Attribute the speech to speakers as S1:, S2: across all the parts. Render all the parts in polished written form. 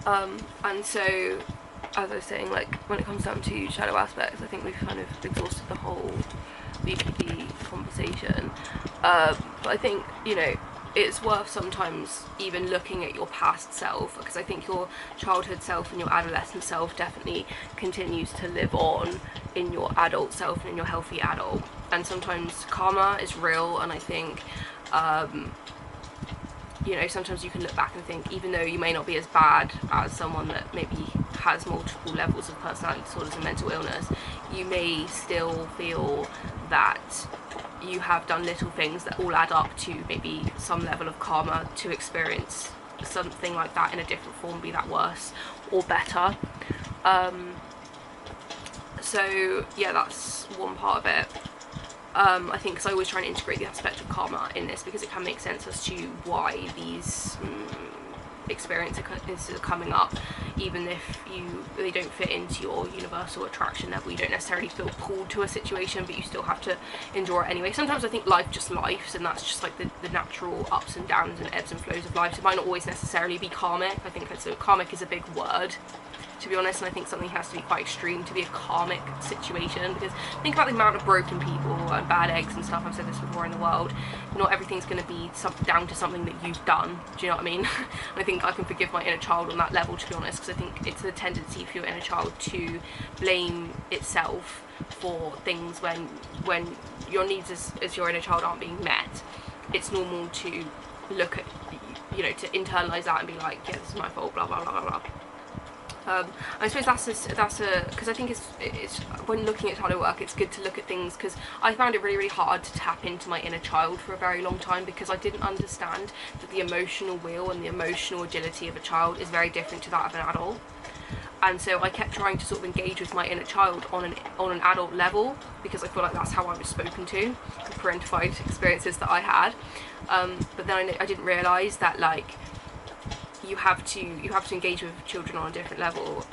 S1: And so, as I was saying, like, when it comes down to shadow aspects, I think we've kind of exhausted the whole BPD conversation. But I think, you know, it's worth sometimes even looking at your past self, because I think your childhood self and your adolescent self definitely continues to live on in your adult self and in your healthy adult. And sometimes karma is real, and I think, you know, sometimes you can look back and think, even though you may not be as bad as someone that maybe has multiple levels of personality disorders and mental illness, you may still feel that you have done little things that all add up to maybe some level of karma to experience something like that in a different form, be that worse or better. So yeah, that's one part of it. I think, because I always try and integrate the aspect of karma in this, because it can make sense as to why these experiences are coming up, even if they don't fit into your universal attraction level. You don't necessarily feel pulled to a situation, but you still have to endure it anyway. Sometimes I think life just lives, and that's just like the natural ups and downs and ebbs and flows of life. So it might not always necessarily be karmic. I think karmic is a big word, to be honest, and I think something has to be quite extreme to be a karmic situation, because think about the amount of broken people and bad eggs and stuff, I've said this before, in the world. Not everything's going to be down to something that you've done, do you know what I mean? And I think I can forgive my inner child on that level, to be honest, because I think it's a tendency for your inner child to blame itself for things when your needs as your inner child aren't being met. It's normal to look at, you know, to internalize that and be like, yeah, this is my fault, blah blah blah blah blah. I suppose that's a because I think it's when looking at shadow work, it's good to look at things, because I found it really hard to tap into my inner child for a very long time, because I didn't understand that the emotional wheel and the emotional agility of a child is very different to that of an adult. And so I kept trying to sort of engage with my inner child on an adult level, because I feel like that's how I was spoken to, the parentified experiences that I had. But then I didn't realise that, like, you have to engage with children on a different level,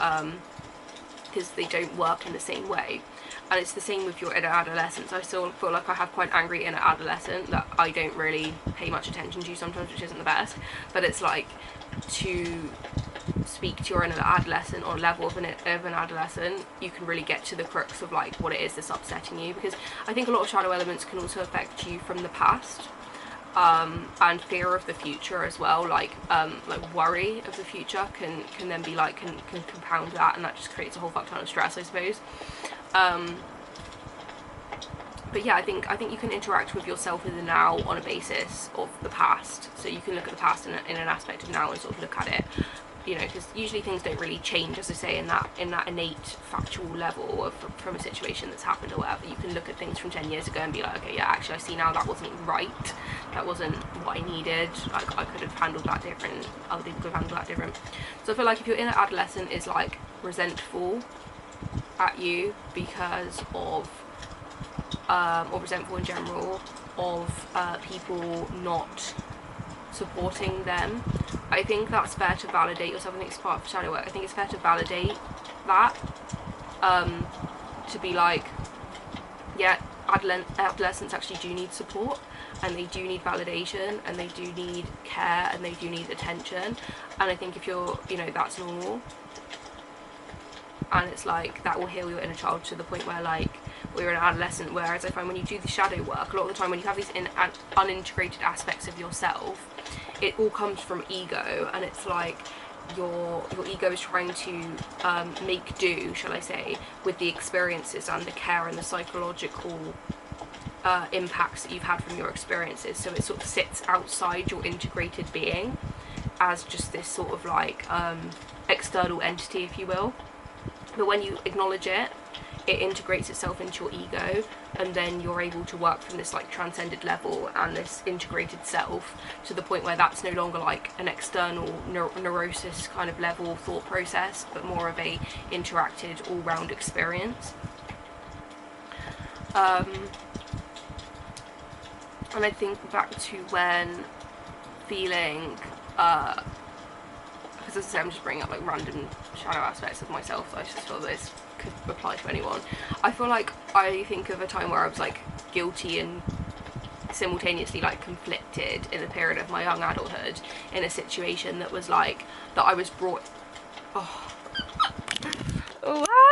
S1: because they don't work in the same way. And it's the same with your inner adolescence. I still feel like I have quite an angry inner adolescent that I don't really pay much attention to sometimes, which isn't the best. But it's like, to speak to your inner adolescent on a level of an adolescent, you can really get to the crux of like what it is that's upsetting you, because I think a lot of shadow elements can also affect you from the past. And fear of the future as well, like worry of the future can then be like, can compound that, and that just creates a whole fuck ton of stress, I suppose. But yeah, I think you can interact with yourself in the now on a basis of the past. So you can look at the past in an aspect of now and sort of look at it, you know, because usually things don't really change, as I say, in that innate factual level from a situation that's happened or whatever. You can look at things from 10 years ago and be like, okay, yeah, actually I see now that wasn't right, that wasn't what I needed, like I could have handled that different, other people could have handled that different. So I feel like if your inner adolescent is like resentful at you because of or resentful in general of people not supporting them, I think that's fair to validate yourself. I think it's part of shadow work. I think it's fair to validate that, to be like, yeah, adolescents actually do need support, and they do need validation, and they do need care, and they do need attention. And I think if you're, you know, that's normal, and it's like that will heal your inner child to the point where like we're an adolescent. Whereas I find when you do the shadow work, a lot of the time when you have these unintegrated aspects of yourself, it all comes from ego, and it's like your ego is trying to make do, shall I say, with the experiences and the care and the psychological impacts that you've had from your experiences. So it sort of sits outside your integrated being as just this sort of like external entity, if you will. But when you acknowledge it, it integrates itself into your ego, and then you're able to work from this like transcended level and this integrated self to the point where that's no longer like an external neurosis kind of level thought process, but more of a interacted all-round experience. And I think back to when feeling because as I say, I'm just bringing up like random shadow aspects of myself, so I just feel this could apply to anyone. I feel like I think of a time where I was like guilty and simultaneously like conflicted in the period of my young adulthood in a situation that was like, that I was brought Oh. Wow.